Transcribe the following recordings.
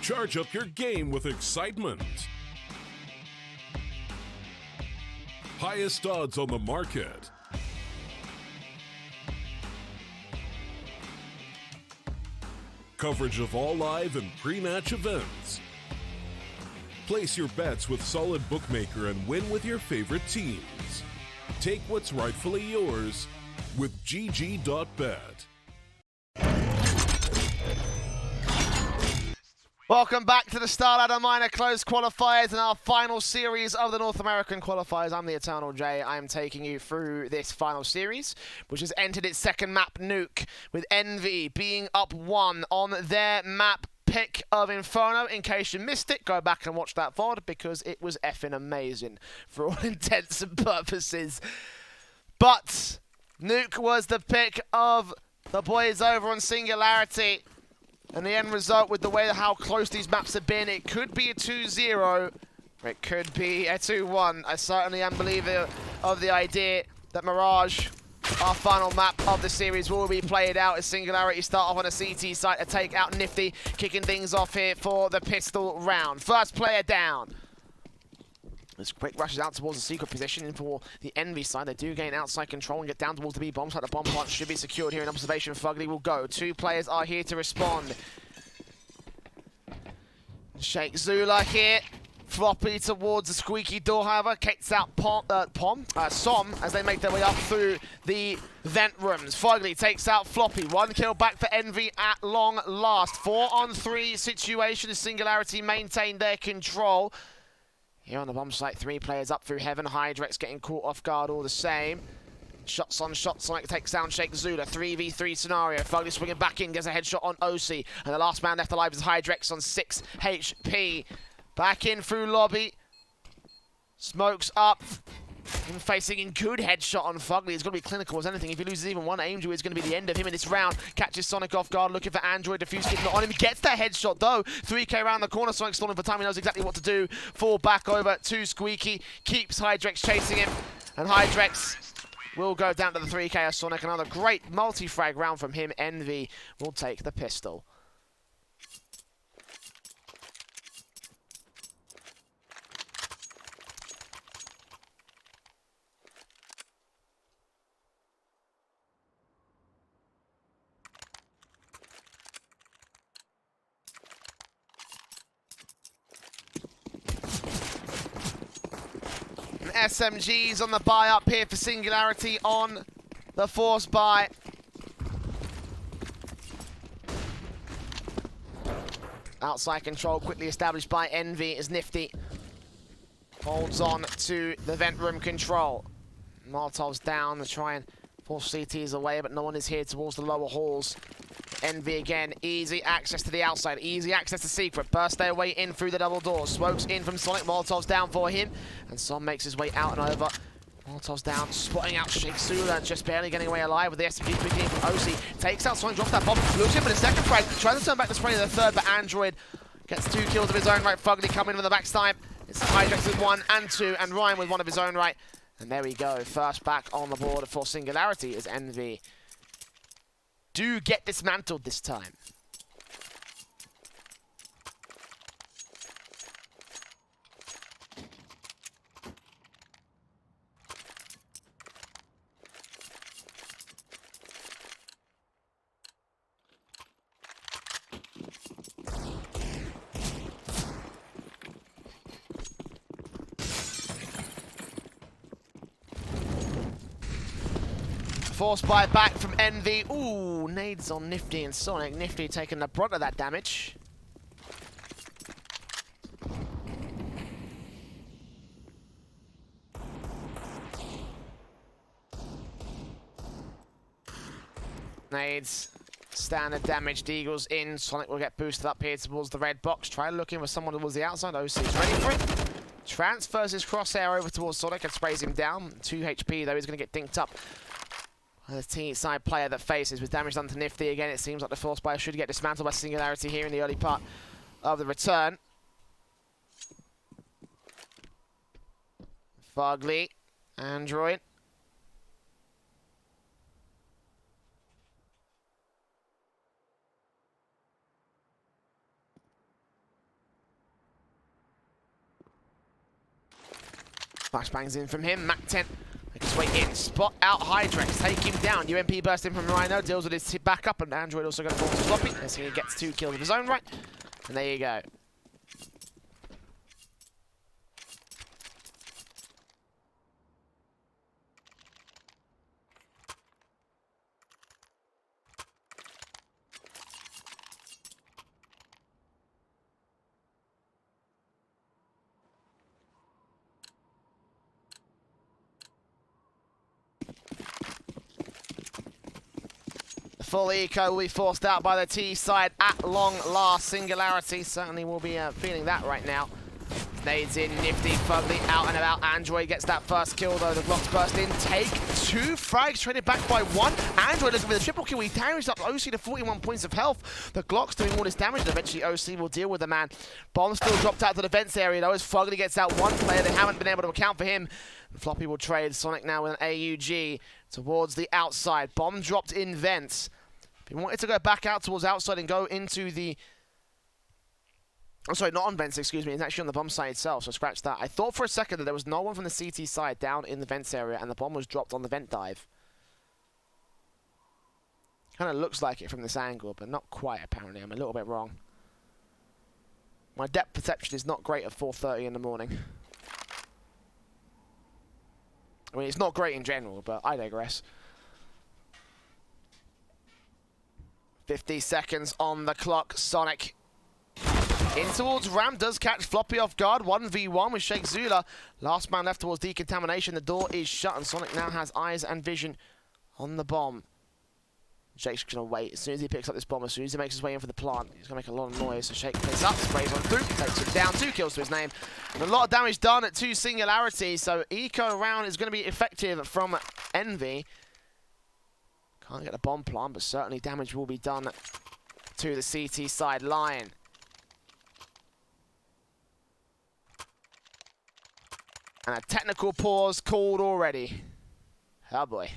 Charge up your game with excitement. Highest odds on the market. Coverage of all live and pre-match events. Place your bets with Solid Bookmaker and win with your favorite teams. Take what's rightfully yours with GG.bet. Welcome back to the StarLadder Minor Close Qualifiers and our final series of the North American Qualifiers. I'm the Eternal J. I am taking you through this final series, which has entered its second map, Nuke, with Envy being up 1 on their map pick of Inferno. In case you missed it, go back and watch that VOD because it was effing amazing for all intents and purposes. But Nuke was the pick of the boys over on Singularity. And the end result, with the way how close these maps have been, it could be a 2-0, or it could be a 2-1. I certainly am a believer of the idea that Mirage, our final map of the series, will be played out as Singularity start off on a CT site to take out Nifty, kicking things off here for the pistol round. First player down. As Quick rushes out towards the secret position for the Envy side. They do gain outside control and get down towards the B bomb site. The bomb punch should be secured here in observation. Fugly will go. 2 players are here to respond. Sheikh Zula here. Floppy towards the squeaky door, however. Kicks out Som as they make their way up through the vent rooms. Fugly takes out Floppy. 1 kill back for Envy at long last. 4-on-3 situation as Singularity maintain their control. Here on the bomb site, 3 players up through heaven. Hydrex getting caught off guard all the same. Shots on shots, Sonic takes down Sheikh Zula. 3v3 scenario. Fugly swinging back in, gets a headshot on OC. And the last man left alive is Hydrex on 6 HP. Back in through lobby. Smokes up. And facing in good headshot on Fugly. It's going to be clinical as anything. If he loses even one aim, it's going to be the end of him in this round. Catches Sonic off guard, looking for Android. Diffuse kit not on him. Gets that headshot though. 3k around the corner. Sonic stalling for time. He knows exactly what to do. Fall back over to Squeaky. Keeps Hydrex chasing him. And Hydrex will go down to the 3k as Sonic. Another great multi-frag round from him. Envy will take the pistol. SMGs on the buy up here for Singularity on the force buy. Outside control quickly established by Envy as Nifty holds on to the vent room control. Molotov's down to try and force CTs away, but no one is here towards the lower halls. Envy again, easy access to the outside, easy access to secret. Burst their way in through the double doors. Smokes in from Sonic, Molotov's down for him. And Som makes his way out and over. Molotov's down, spotting out Sheikh Zula, just barely getting away alive with the SMG picking in from OC. Takes out Sonic, drops that bomb, looks in for the second frag. Tries to turn back the spray to the third, but Android gets 2 kills of his own right. Fugly coming in with the backstab. It's Hydrex with 1 and 2, and Ryan with 1 of his own right. And there we go, first back on the board for Singularity as Envy do get dismantled this time. Force buy back from Envy. Ooh, nades on Nifty and Sonic. Nifty taking the brunt of that damage. Nades. Standard damage. Deagle's in. Sonic will get boosted up here towards the red box. Try looking for someone towards the outside. OC's ready for it. Transfers his crosshair over towards Sonic and sprays him down. 2 HP though. He's going to get dinked up. The team side player that faces with damage done to Nifty. Again, it seems like the force buyer should get dismantled by Singularity here in the early part of the return. Fugly, Android. Flashbangs in from him. Mac 10 make his way in. Spot out Hydrex. Take him down. UMP burst in from Rhino. Deals with his backup. And Android also going to fall to Floppy. As he gets 2 kills of his own right. And there you go. Full eco will be forced out by the T side at long last. Singularity certainly will be feeling that right now. Nades in, Nifty, Fugly out and about. Android gets that first kill though. The Glocks burst in. Take 2 frags, traded back by 1. Android looking for the triple kill. He damaged up OC to 41 points of health. The Glocks doing all this damage and eventually OC will deal with the man. Bomb still dropped out to the fence area though as Fugly gets out 1 player. They haven't been able to account for him. Floppy will trade. Sonic now with an AUG towards the outside. Bomb dropped in vents. He wanted to go back out towards outside and go into the... Oh, sorry, not on vents, excuse me. It's actually on the bomb side itself, so scratch that. I thought for a second that there was no one from the CT side down in the vents area and the bomb was dropped on the vent dive. Kind of looks like it from this angle, but not quite, apparently. I'm a little bit wrong. My depth perception is not great at 4:30 in the morning. I mean, it's not great in general, but I digress. 50 seconds on the clock. Sonic in towards Ram, does catch Floppy off guard. 1v1 with Sheikh Zula. Last man left towards decontamination. The door is shut and Sonic now has eyes and vision on the bomb. Shake's going to wait. As soon as he picks up this bomb, as soon as he makes his way in for the plant, he's going to make a lot of noise. So Shake picks up, sprays on through, takes it down. 2 kills to his name. And a lot of damage done at 2 Singularity. So eco round is going to be effective from Envy. Can't get a bomb plant, but certainly damage will be done to the CT side line. And a technical pause called already. Oh boy.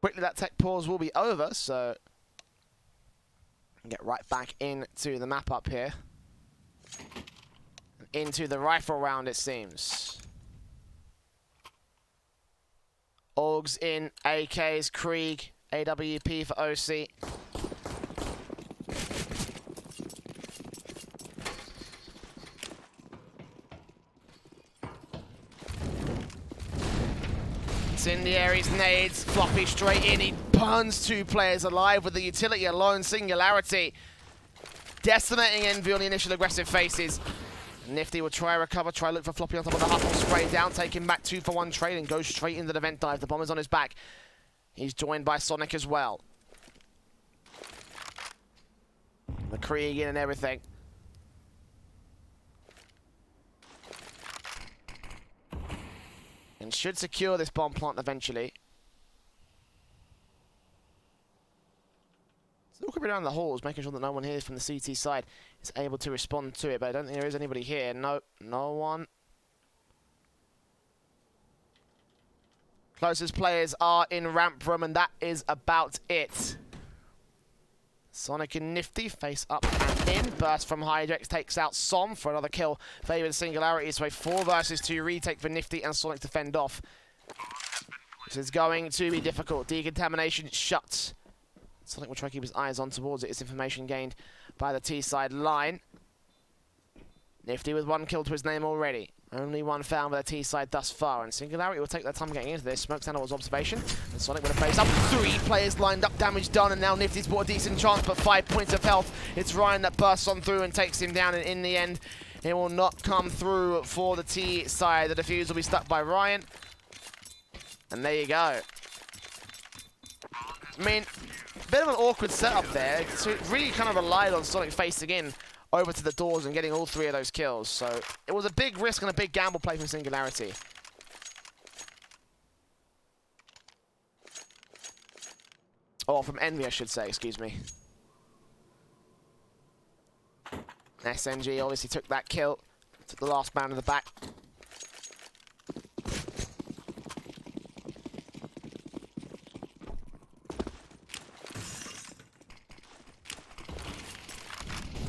Quickly, that tech pause will be over, so get right back into the map up here. Into the rifle round, it seems. Augs in, AKs, Krieg, AWP for OC. Incendiaries, nades, Floppy straight in. He burns 2 players alive with the utility alone. Singularity decimating Envy on the initial aggressive faces. Nifty will try recover, try look for Floppy on top of the hut. Will spray down, take him back 2 for 1 trade and goes straight into the vent dive. The bomb is on his back. He's joined by Sonic as well. The Krieg in and everything. And should secure this bomb plant eventually. Still creeping around the halls, making sure that no one here from the CT side is able to respond to it, but I don't think there is anybody here. No, no one. Closest players are in ramp room, and that is about it. Sonic and Nifty face up and in. Burst from Hydrex takes out Som for another kill. Favored Singularity. So a 4 versus 2 retake for Nifty and Sonic to fend off. This is going to be difficult. Decontamination shut. Sonic will try to keep his eyes on towards it. It's information gained by the T side line. Nifty with 1 kill to his name already. Only 1 found by the T side thus far, and Singularity will take their time getting into this. Smokes down towards observation, and Sonic with a face up. 3 players lined up, damage done, and now Nifty's bought a decent chance, but 5 points of health. It's Ryan that bursts on through and takes him down, and in the end, it will not come through for the T side. The defuse will be stuck by Ryan, and there you go. I mean, a bit of an awkward setup there. So it really kind of relied on Sonic facing in over to the doors and getting all 3 of those kills. So it was a big risk and a big gamble play from Singularity. Or from Envy, I should say, excuse me. SNG obviously took that kill. Took the last man in the back.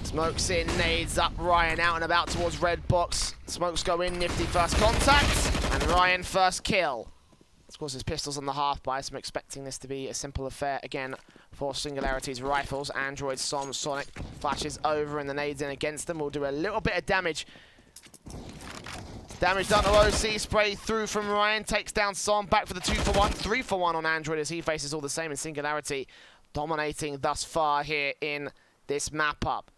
Smokes in, nades up, Ryan out and about towards red box. Smokes go in, Nifty first contact, and Ryan first kill. Of course, his pistol's on the half bias. I'm expecting this to be a simple affair again for Singularity's rifles. Android, Som, Sonic flashes over and the nades in against them will do a little bit of damage. Damage done to OC, spray through from Ryan, takes down Som, back for the 2-for-1, 3-for-1 on Android as he faces all the same in Singularity, dominating thus far here in this map up.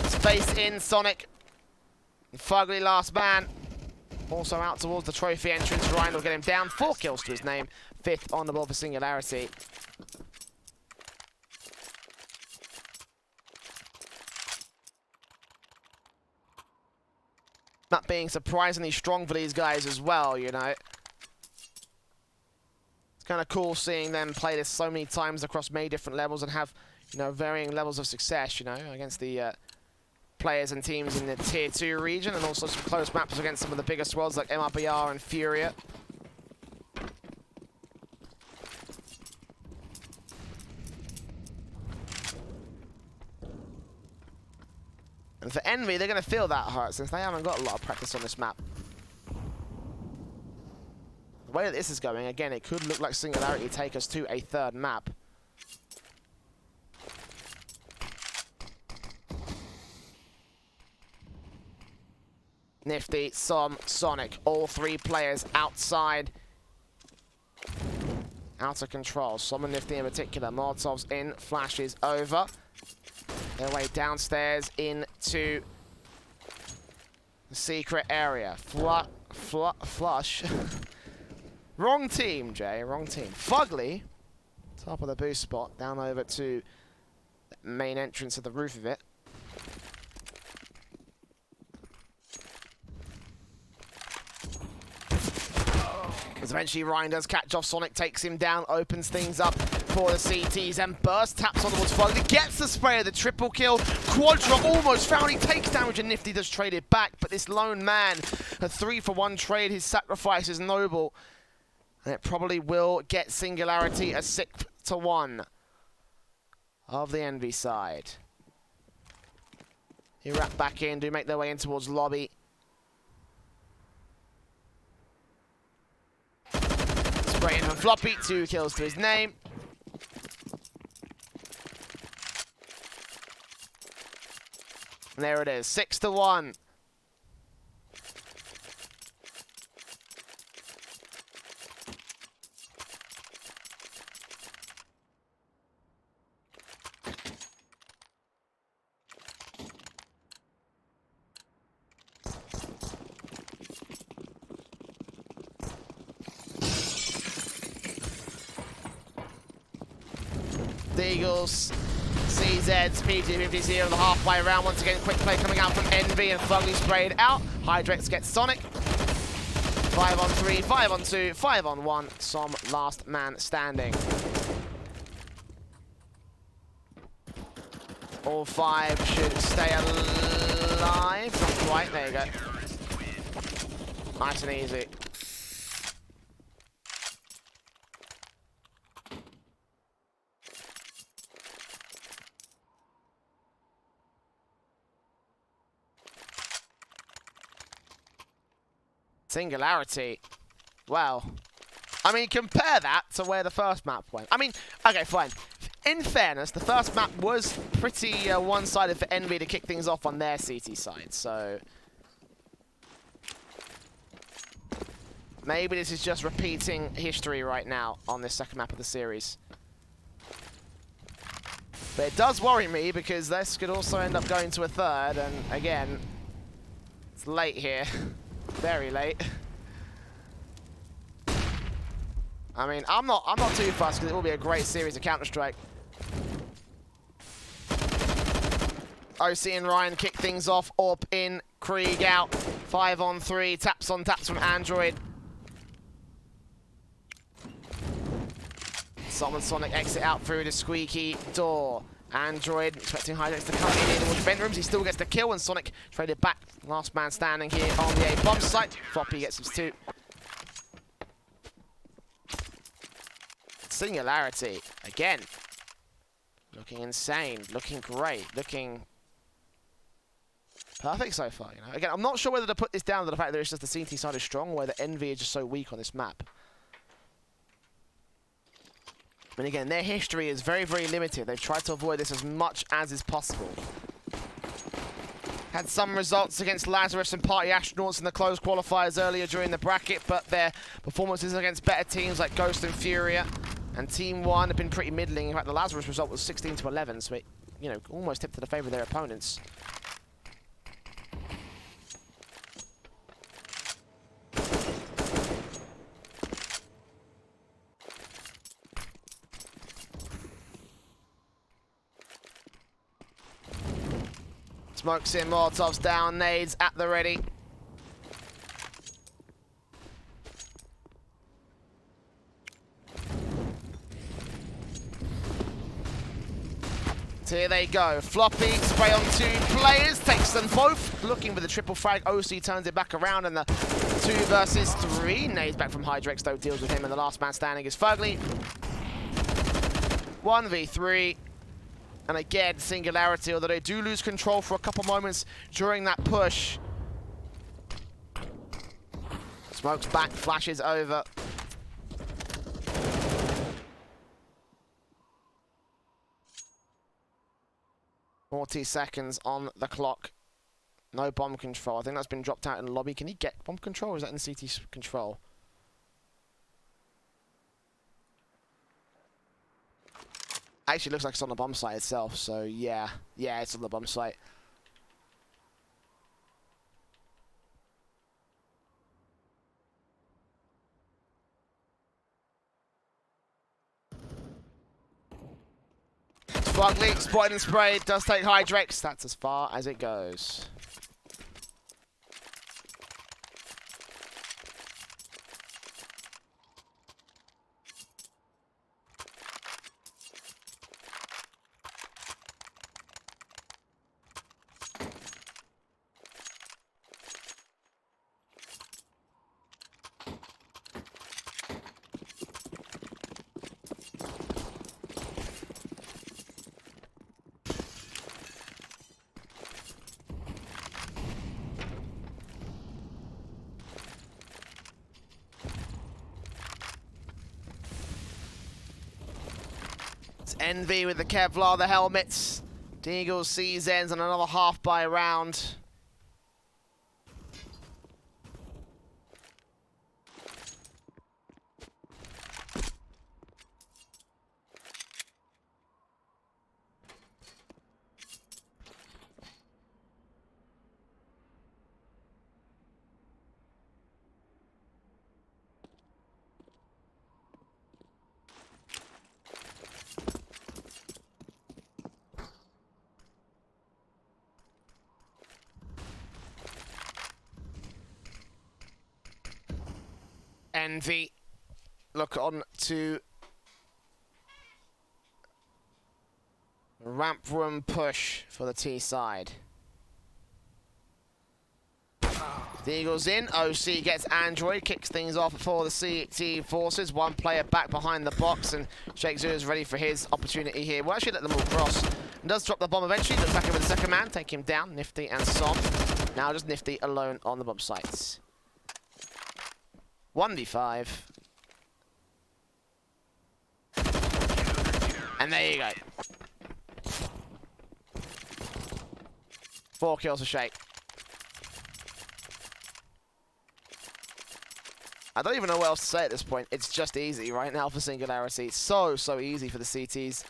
Space in, Sonic. Fugly last man. Also out towards the trophy entrance. Ryan will get him down. 4 kills to his name. 5th on the board for Singularity. Not being surprisingly strong for these guys as well, you know. It's kind of cool seeing them play this so many times across many different levels and have, you know, varying levels of success, you know, against the players and teams in the Tier 2 region, and also some close maps against some of the biggest worlds like MRBR and Furia. And for Envy, they're going to feel that hurt since they haven't got a lot of practice on this map. The way that this is going, again, it could look like Singularity take us to a 3rd map. Nifty, Som, Sonic, all 3 players outside. Out of control. Som and Nifty in particular. Molotov's in, flashes over. Their way downstairs into the secret area. Flush. Wrong team, Jay, wrong team. Fugly, top of the boost spot, down over to the main entrance of the roof of it. As eventually Ryan does catch off, Sonic takes him down, opens things up for the CTs, and Burst taps on towards Fugly, gets the spray of the triple kill. Quadra almost found, he takes damage and Nifty does trade it back, but this lone man, a 3-for-1 trade, his sacrifice is noble. And it probably will get Singularity a 6-to-1 of the Envy side. He wrap back in, do make their way in towards lobby. Spraying from Floppy, 2 kills to his name. And there it is, 6-to-1. The Eagles, CZs, PG50s here on the halfway round. Once again, quick play coming out from Envy and Fugly sprayed out. Hydrex gets Sonic. 5-on-3, 5-on-2, 5-on-1. Som last man standing. All 5 should stay alive. Not quite, there you go. Nice and easy. Singularity. Well, I mean, compare that to where the first map went. I mean, okay, fine. In fairness, the first map was pretty one-sided for Envy to kick things off on their CT side, so maybe this is just repeating history right now on this second map of the series. But it does worry me because this could also end up going to a 3rd, and again, it's late here. Very late. I mean, I'm not too fussed because it will be a great series of Counter-Strike. OC and Ryan kick things off. Up in, Krieg out. 5-on-3, taps on taps from Android. Som and Sonic exit out through the squeaky door. Android expecting Hydrex to come in towards vent rooms. He still gets the kill, and Sonic traded back. Last man standing here on the A bomb site. Floppy gets his 2. Singularity again. Looking insane, looking great, looking perfect so far. You know, again, I'm not sure whether to put this down to the fact that it's just the CT side is strong, or whether Envy is just so weak on this map. And again, their history is very, very limited. They've tried to avoid this as much as is possible. Had some results against Lazarus and Party Astronauts in the closed qualifiers earlier during the bracket, but their performances against better teams like Ghost and Furia and Team 1 have been pretty middling. In fact, the Lazarus result was 16-11, so it, you know, almost tipped to the favor of their opponents. Smokes in, Molotovs down, nades at the ready. Here they go. Floppy, spray on 2 players, takes them both. Looking for the triple frag. OC turns it back around, and the 2 versus 3. Nades back from Hydrex, though, deals with him, and the last man standing is Fugly. 1v3. And again, Singularity, although they do lose control for a couple moments during that push. Smokes back, flashes over. "40 seconds on the clock. No bomb control. I think that's been dropped out in the lobby. Can he get bomb control, or is that in CT control? Actually, looks like it's on the bomb site itself, so yeah. Yeah, it's on the bomb site. Fugly, spotted and sprayed, does take Hydrex. That's as far as it goes. Envy with the Kevlar, the helmets. Deagle sees ends on another half by round. Envy look on to ramp room push for the T side. The Eagles in, OC gets Android, kicks things off for the CT forces. 1 player back behind the box, and Shake Zero is ready for his opportunity here. We'll actually let them all cross. And does drop the bomb eventually, looks back in with the second man, take him down, Nifty and Som. Now just Nifty alone on the bomb sites. 1v5. And there you go. 4 kills for Shake. I don't even know what else to say at this point. It's just easy right now for Singularity. It's so easy for the CTs.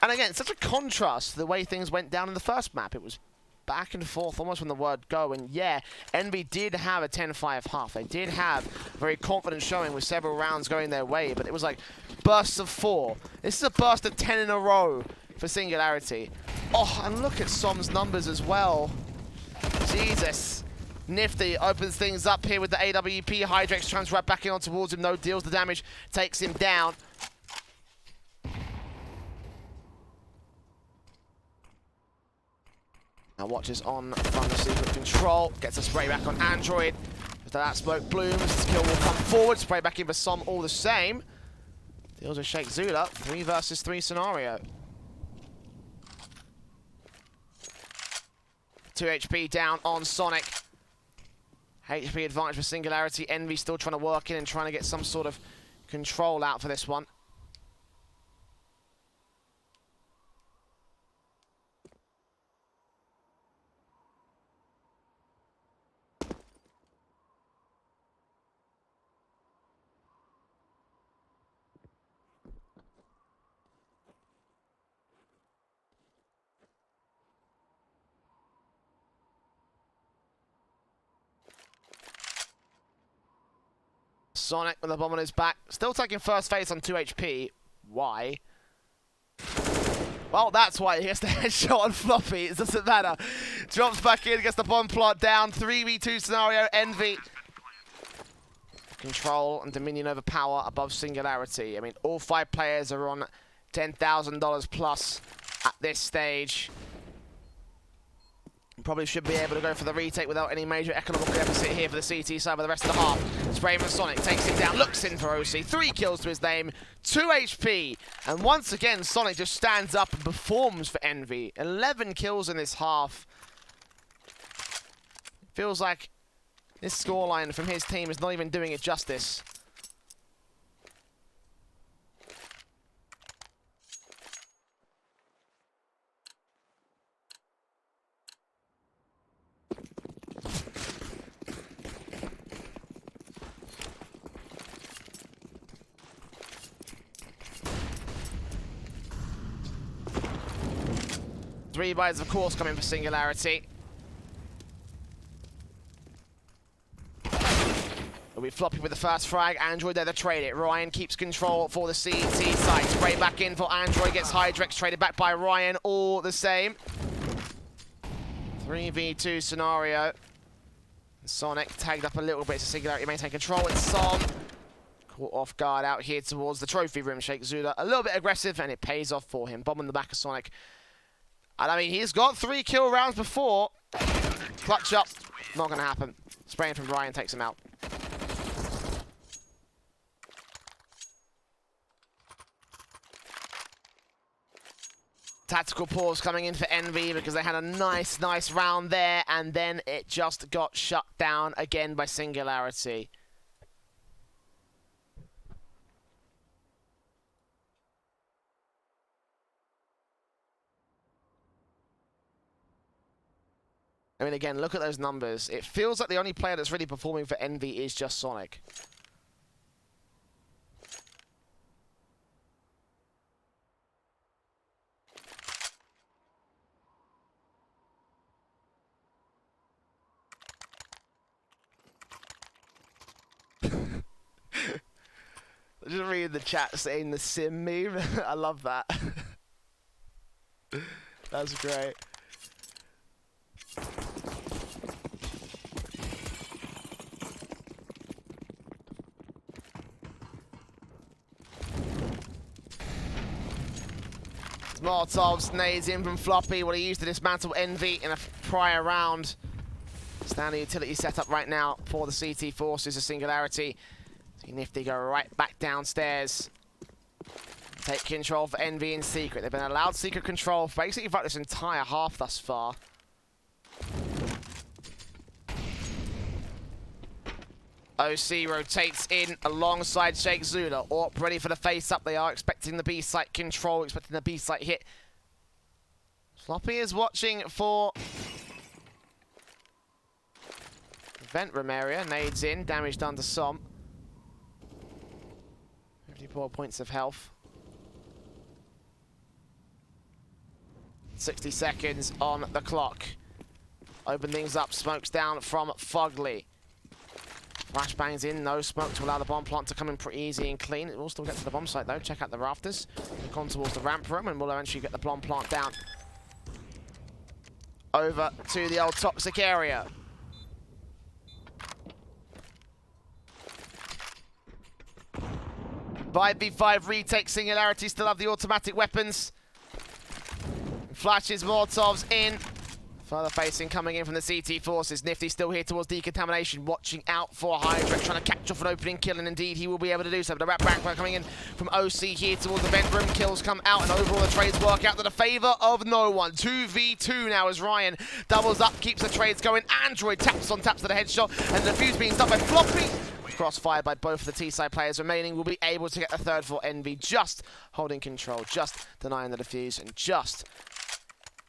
And again, it's such a contrast to the way things went down in the first map. It was back and forth almost from the word go, and yeah, Envy did have a 10-5 half. They did have a very confident showing with several rounds going their way, but it was like bursts of 4. This is a burst of 10 in a row for Singularity. Oh, and look at Som's numbers as well. Jesus. Nifty opens things up here with the AWP. Hydrex tries right back in on towards him, no deals the damage, takes him down. Now watches on from the secret control. Gets a spray back on Android. After that smoke blooms, the kill will come forward. Spray back in for Som all the same. Deals with Sheikh Zula. 3 versus 3 scenario. 2 HP down on Sonic. HP advantage for Singularity. Envy still trying to work in and trying to get some sort of control out for this one. Sonic with the bomb on his back. Still taking first phase on 2 HP. Why? Well, that's why he gets the headshot on Floppy. It doesn't matter. Drops back in, gets the bomb plot down. 3v2 scenario. Envy. Control and Dominion over power above Singularity. I mean, all 5 players are on $10,000 plus at this stage. Probably should be able to go for the retake without any major economical deficit here for the CT side for the rest of the half. Sprayman Sonic takes him down, looks in for OC. 3 kills to his name, 2 HP. And once again, Sonic just stands up and performs for Envy. 11 kills in this half. Feels like this scoreline from his team is not even doing it justice. Three buys, of course, coming for Singularity. It'll be Floppy with the first frag. Android there to trade it. Ryan keeps control for the CT side. Spray back in for Android. Gets Hydrex traded back by Ryan. All the same. 3v2 scenario. Sonic tagged up a little bit to Singularity maintain control. It's Som. Caught off guard out here towards the trophy room. Sheikh Zula a little bit aggressive, and it pays off for him. Bomb in the back of Sonic. And I mean, he's got 3 kill rounds before. Clutch up. Not going to happen. Spraying from Ryan takes him out. Tactical pause coming in for Envy because they had a nice round there, and then it just got shut down again by Singularity. I mean, again, look at those numbers. It feels like the only player that's really performing for Envy is just Sonic. Just reading the chat saying the sim meme. I love that. That's great. Molotovs nades in from Floppy, what he used to dismantle Envy in a prior round. Standing utility setup right now for the CT forces of Singularity. See Nifty go right back downstairs. Take control for Envy in secret. They've been allowed secret control for basically throughout this entire half thus far. OC rotates in alongside Sheikh Zula. Orp ready for the face-up. They are expecting the B-site control, expecting the B-site hit. Floppy is watching for Vent Room area. Nades in. Damage done to Som. 54 points of health. 60 seconds on the clock. Open things up. Smokes down from Fugly. Flashbangs in, no smoke to allow the bomb plant to come in pretty easy and clean. It will still get to the bomb site though. Check out the rafters. Look on towards the ramp room and we'll eventually get the bomb plant down. Over to the old toxic area. By B5 retake, Singularity still have the automatic weapons. Flashes Molotovs in. Further facing coming in from the CT forces. Nifty still here towards decontamination, watching out for Hydra, trying to catch off an opening kill, and indeed he will be able to do so. But the wrap back coming in from OC here towards the vent room. Kills come out, and overall the trades work out to the favour of no one. 2v2 now as Ryan doubles up, keeps the trades going. Android taps to the headshot, and the defuse being done by Floppy. Crossfired by both of the T-side players remaining, will be able to get the third for Envy, just holding control, just denying the defuse, and just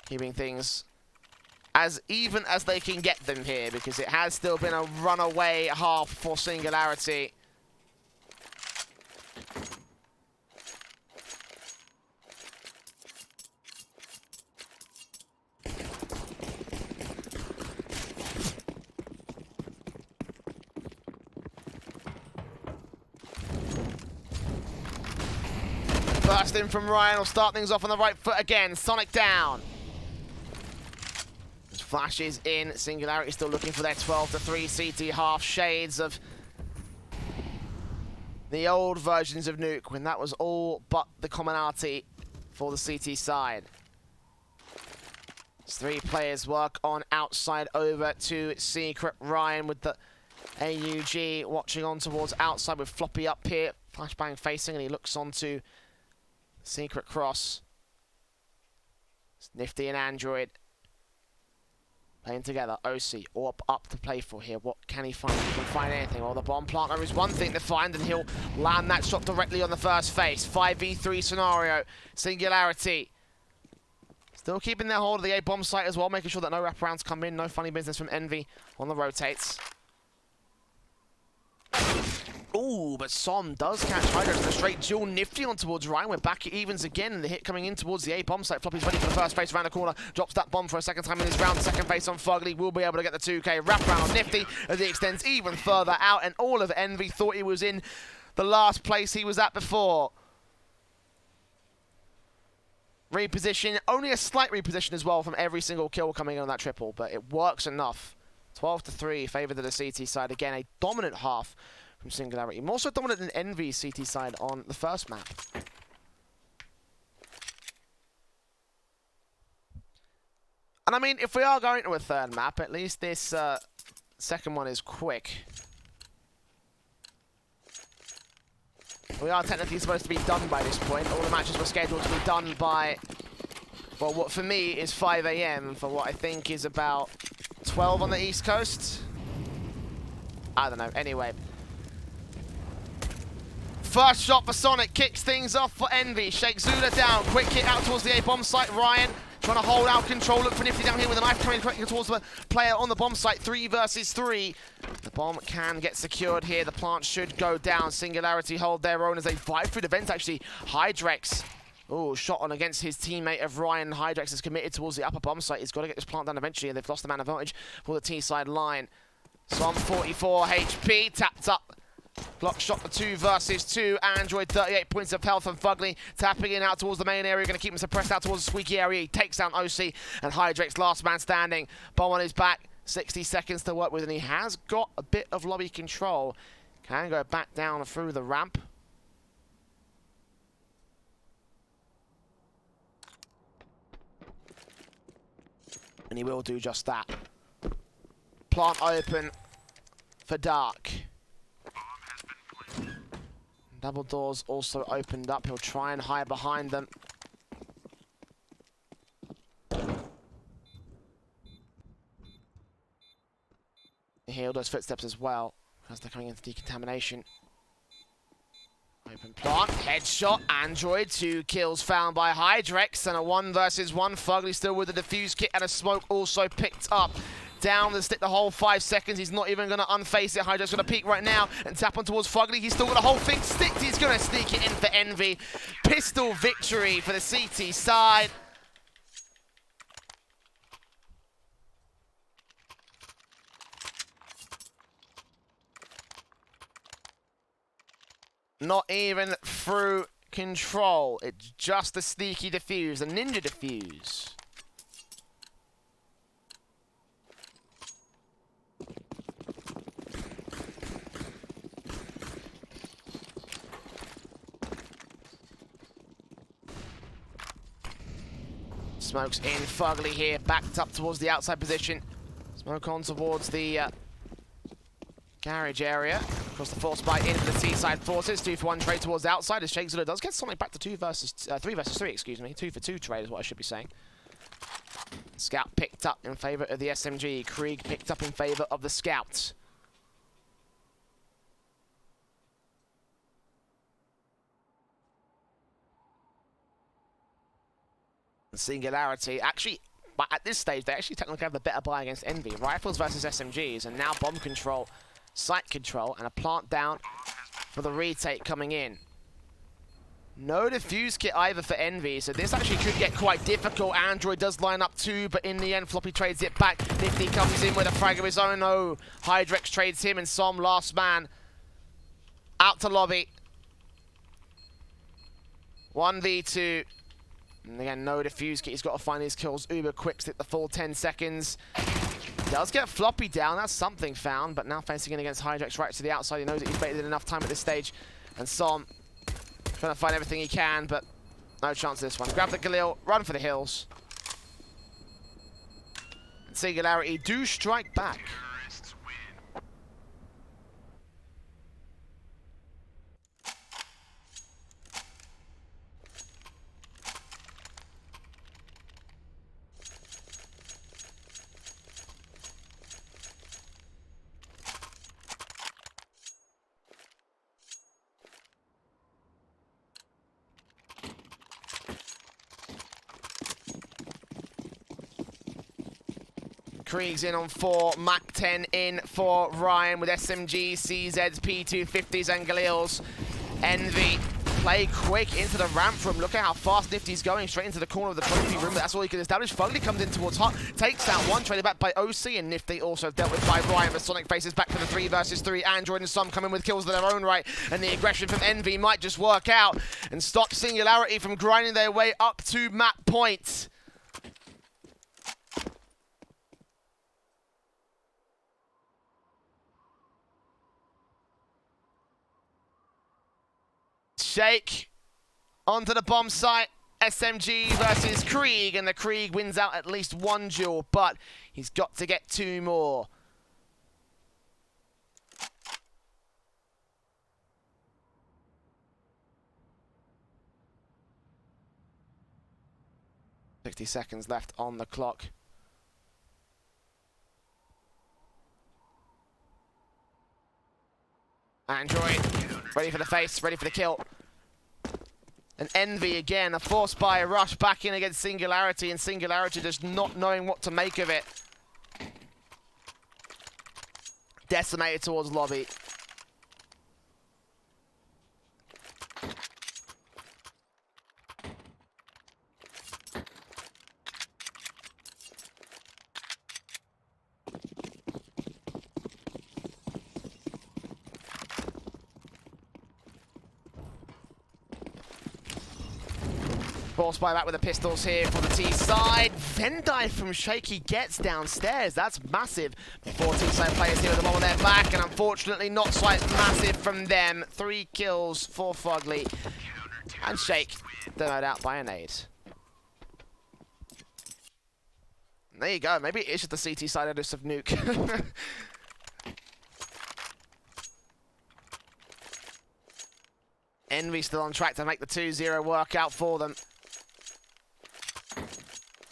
keeping things as even as they can get them here, because it has still been a runaway half for Singularity. Burst in from Ryan will start things off on the right foot again. Sonic down. Flashes in. Singularity still looking for their 12-3 CT half. Shades of the old versions of Nuke, when that was all but the commonality for the CT side. As 3 players work on outside over to Secret. Ryan with the AUG watching on towards outside with Floppy up here. Flashbang facing, and he looks on to Secret cross. It's Nifty and Android playing together. OC up to play for here. What can he find? He can find anything. Well, the bomb planter is one thing to find, and he'll land that shot directly on the first face. 5v3 scenario. Singularity still keeping their hold of the A bomb site as well, making sure that no wraparounds come in. No funny business from Envy on the rotates. Ooh, but Som does catch Hydra to the straight duel. Nifty on towards Ryan. We're back at evens again, and the hit coming in towards the A bomb site. Floppy's ready for the first face around the corner. Drops that bomb for a second time in his round. Second face on Fugly. Will be able to get the 2K. Wrap around on Nifty as he extends even further out, and all of Envy thought he was in the last place he was at before. Reposition. Only a slight reposition as well from every single kill coming in on that triple, but it works enough. 12-3, favour to the CT side. Again, a dominant half from Singularity. More so dominant than Envy's CT side on the first map. And I mean, if we are going to a third map, at least this second one is quick. We are technically supposed to be done by this point. All the matches were scheduled to be done by, well, what for me is 5 AM, for what I think is about 12 on the East Coast. I don't know. Anyway. First shot for Sonic kicks things off for Envy. Shakes Zula down. Quick hit out towards the A bomb site. Ryan trying to hold out control. Look for Nifty down here with a knife coming quickly towards the player on the bomb site. 3 versus 3. The bomb can get secured here. The plant should go down. Singularity hold their own as they fight through the vent. Actually, Hydrex. Oh, shot on against his teammate of Ryan. Hydrex is committed towards the upper bomb site. He's got to get this plant down eventually, and they've lost the man advantage for the T-side line. Som 44 HP. Tapped up. Block shot for 2 versus 2. Android 38 points of health from Fugly. Tapping in out towards the main area. Going to keep him suppressed out towards the squeaky area. He takes down OC and Hydrex, last man standing. Bomb on his back. 60 seconds to work with, and he has got a bit of lobby control. Can go back down through the ramp. And he will do just that. Plant open for Dark. Double doors also opened up. He'll try and hide behind them. He hear those footsteps as well as they're coming into decontamination. Open plant, headshot, Android, 2 kills found by Hydrex, and a 1 versus 1. Fugly still with the defuse kit, and a smoke also picked up. Down the stick the whole 5 seconds. He's not even going to unface it. Hydrex going to peek right now and tap on towards Fugly. He's still got the whole thing sticked. He's going to sneak it in for Envy. Pistol victory for the CT side. Not even through control. It's just a sneaky defuse, a ninja defuse. Smokes in, Fugly here, backed up towards the outside position. Smoke on towards the garage area. Across the force by into the T-side forces. 2-for-1 trade towards the outside as Shakespeare does get something back to 3 versus 3, excuse me. 2-for-2 trade is what I should be saying. Scout picked up in favor of the SMG. Krieg picked up in favor of the Scout. Singularity, actually, but at this stage, they actually technically have the better buy against Envy. Rifles versus SMGs, and now bomb control, site control, and a plant down for the retake coming in. No defuse kit either for Envy, so this actually could get quite difficult. Android does line up too, but in the end, Floppy trades it back. Nifty comes in with a frag of his own. Oh, Hydrex trades him, and Som, last man, out to lobby. 1v2. And again, no defuse kit. He's got to find his kills uber quick, stick the full 10 seconds. Does get Floppy down. That's something found, but now facing in against Hydrex right to the outside. He knows that he's baited enough time at this stage. And Som trying to find everything he can, but no chance of this one. Grab the Galil, run for the hills. And Singularity do strike back. 3's in on 4, Mach 10 in for Ryan with SMGs, CZs, P250s and Galils. Envy play quick into the ramp room. Look at how fast Nifty's going straight into the corner of the trophy room. That's all he can establish. Fugly comes in towards Hot, takes out one, traded back by OC, and Nifty also dealt with by Ryan. But Sonic faces back for the 3 versus 3. Android and Som come in with kills of their own right, and the aggression from Envy might just work out and stop Singularity from grinding their way up to map point. Shake onto the bomb site. SMG versus Krieg, and the Krieg wins out at least one duel, but he's got to get 2 more. $60 seconds left on the clock. Android, ready for the face, ready for the kill. And Envy again, a force buy, a rush back in against Singularity, and Singularity just not knowing what to make of it. Decimated towards lobby. Force buy back with the pistols here for the T side. Vendai from Shaky gets downstairs. That's massive. 4 T-side players here with the ball on their back, and unfortunately not quite massive from them. 3 kills for Fugly. And Shake demoed out by a nade. And there you go. Maybe it is just the CT side edits of Nuke. Envy still on track to make the 2-0 work out for them.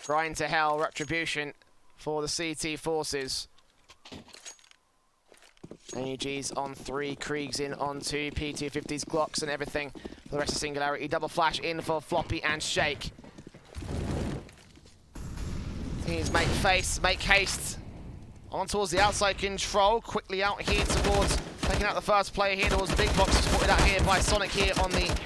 Grind to hell, retribution for the CT forces. AUG's on 3, Krieg's in on 2, P250s, Glocks and everything for the rest of Singularity. Double flash in for Floppy and Shake. Teams make face, make haste. On towards the outside control, quickly out here towards taking out the first player here towards the big box, supported out here by Sonic here on the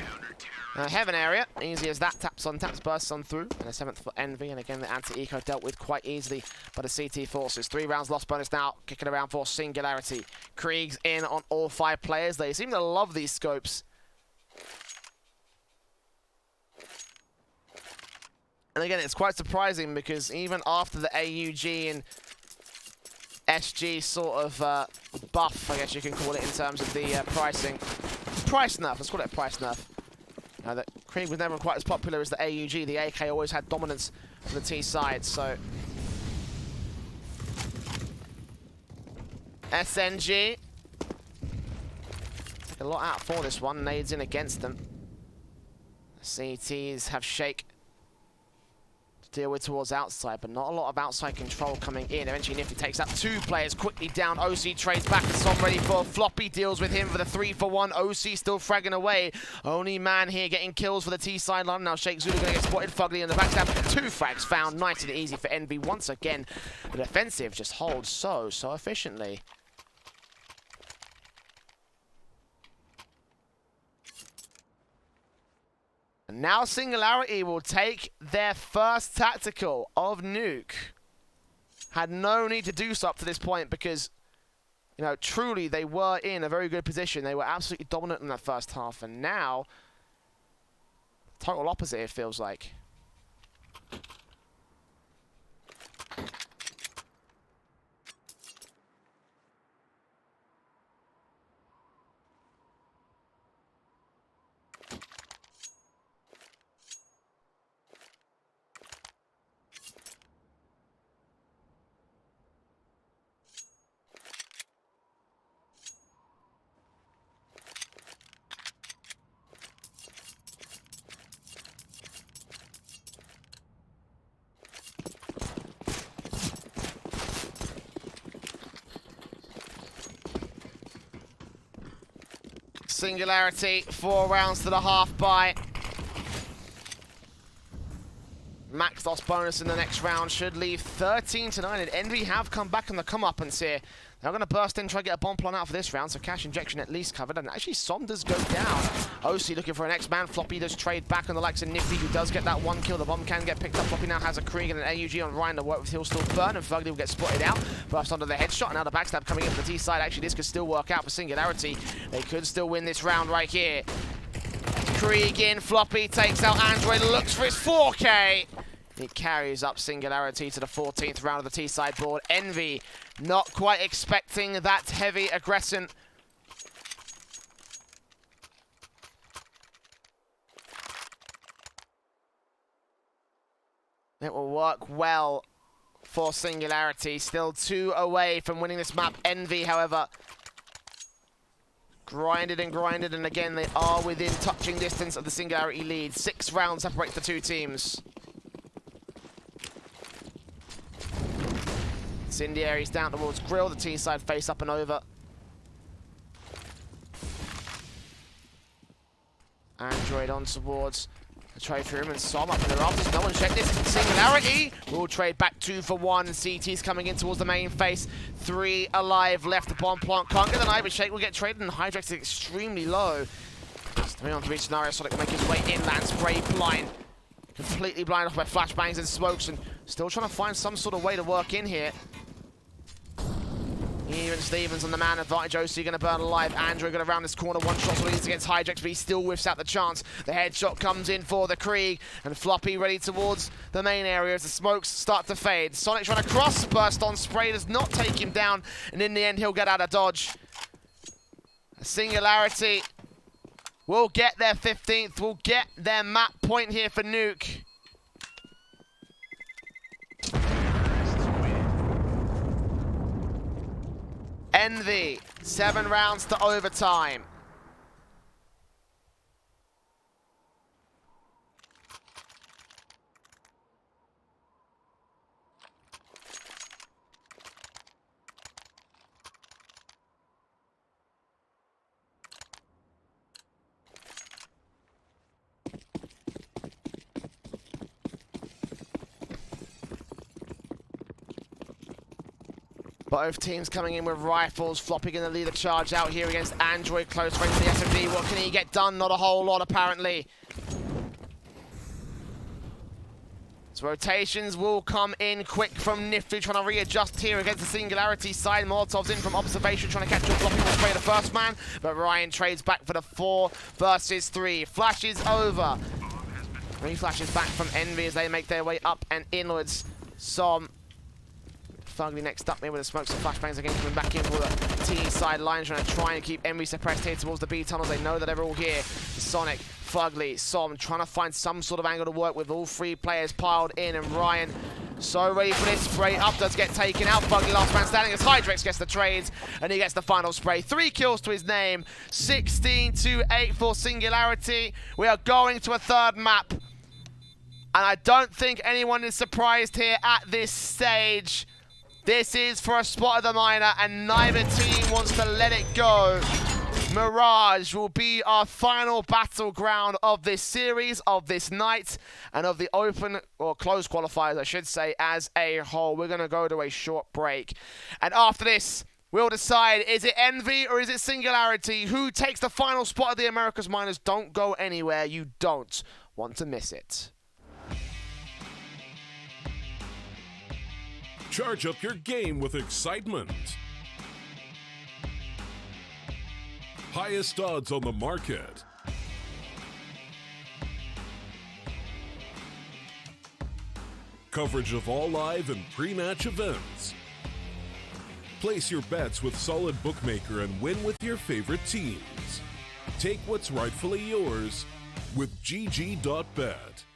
Heaven area. Easy as that, taps on, taps, bursts on through. And a 7th for Envy, and again the anti-eco dealt with quite easily by the CT forces. 3 rounds lost bonus now, kicking around for Singularity. Krieg's in on all 5 players. They seem to love these scopes. And again, it's quite surprising because even after the AUG and SG sort of buff, I guess you can call it in terms of the pricing. Price nerf, let's call it a price nerf. The Krieg was never quite as popular as the AUG. The AK always had dominance for the T side, so... SNG. Take a lot out for this one. Nades in against them. CTs have Shake to deal with towards outside, but not a lot of outside control coming in. Eventually Nifty takes out 2 players quickly down. OC trades back and Som ready for Floppy, deals with him for the 3-for-1. OC still fragging away. Only man here getting kills for the T sideline. Now Shake Zulu gonna get spotted. Fugly in the backstab. 2 frags found. Nice and easy for Envy. Once again, the defensive just holds so efficiently. Now Singularity will take their first tactical of Nuke. Had no need to do so up to this point because, you know, truly they were in a very good position. They were absolutely dominant in that first half, and now, total opposite it feels like. Singularity, 4 rounds to the half buy. Max loss bonus in the next round should leave 13-9, and Envy have come back on the come-uppance here. They're going to burst in, try to get a bomb plan out for this round, so cash injection at least covered, and actually Som does go down. OC looking for an X-Man. Floppy does trade back on the likes of Nifty, who does get that 1 kill. The bomb can get picked up. Floppy now has a Krieg and an AUG on Ryan to work with. He'll still burn, and Fugly will get spotted out. Burst onto the headshot, and now the backstab coming in from the T side. Actually, this could still work out for Singularity. They could still win this round right here. Krieg in, Floppy takes out Android, looks for his 4K. It carries up Singularity to the 14th round of the T-side board. Envy not quite expecting that heavy aggression. It will work well for Singularity. Still 2 away from winning this map. Envy, however, grinded, and again, they are within touching distance of the Singularity lead. 6 rounds separate the 2 teams. Incendiaries down towards Grill, the T-side face up and over. Android on towards the trophy room, and Som up in the rafters. No one checked this. Singularity will trade back 2-for-1. CT's coming in towards the main face. 3 alive left. The bomb plant can't get the knife, but Shake will get traded, and Hydrex is extremely low. 3-on-3 scenario. Sonic will make his way inland. Spray blind. Completely blind off by flashbangs and smokes, and still trying to find some sort of way to work in here. Even Stevens on the man advantage. OC going to burn alive. Andrew going to round this corner. 1 shot leads against Hydrex, but he still whiffs out the chance. The headshot comes in for the Krieg, and Floppy ready towards the main area as the smokes start to fade. Sonic trying to cross, burst on spray, does not take him down, and in the end he'll get out of dodge. Singularity will get their 15th, will get their map point here for Nuke. Envy, 7 rounds to overtime. Both teams coming in with rifles. Floppy going to lead the charge out here against Android. Close range to the SMD. What can he get done? Not a whole lot, apparently. So rotations will come in quick from Nifty, trying to readjust here against the Singularity side. Molotov's in from observation, trying to catch up. Floppy will spray the first man, but Ryan trades back for the 4 versus 3. Flashes over. 3 flashes back from Envy as they make their way up and inwards. Som Fugly next up here with the smokes and flashbangs again, coming back in for the T side line, trying to keep Envy suppressed here towards the B tunnels. They know that they're all here. Sonic Fugly, Som trying to find some sort of angle to work with all three players piled in, and Ryan so ready for this spray. Up does get taken out. Fugly last man standing as Hydrex gets the trades, and he gets the final spray. 3 kills to his name. 16-8 for Singularity. We are going to a third map, and I don't think anyone is surprised here at this stage. This is for a spot of the minor, and neither team wants to let it go. Mirage will be our final battleground of this series, of this night, and of the open, or closed qualifiers, I should say, as a whole. We're going to go to a short break. And after this, we'll decide, is it Envy or is it Singularity? Who takes the final spot of the Americas Minors? Don't go anywhere. You don't want to miss it. Charge up your game with excitement. Highest odds on the market. Coverage of all live and pre-match events. Place your bets with Solid Bookmaker and win with your favorite teams. Take what's rightfully yours with GG.bet.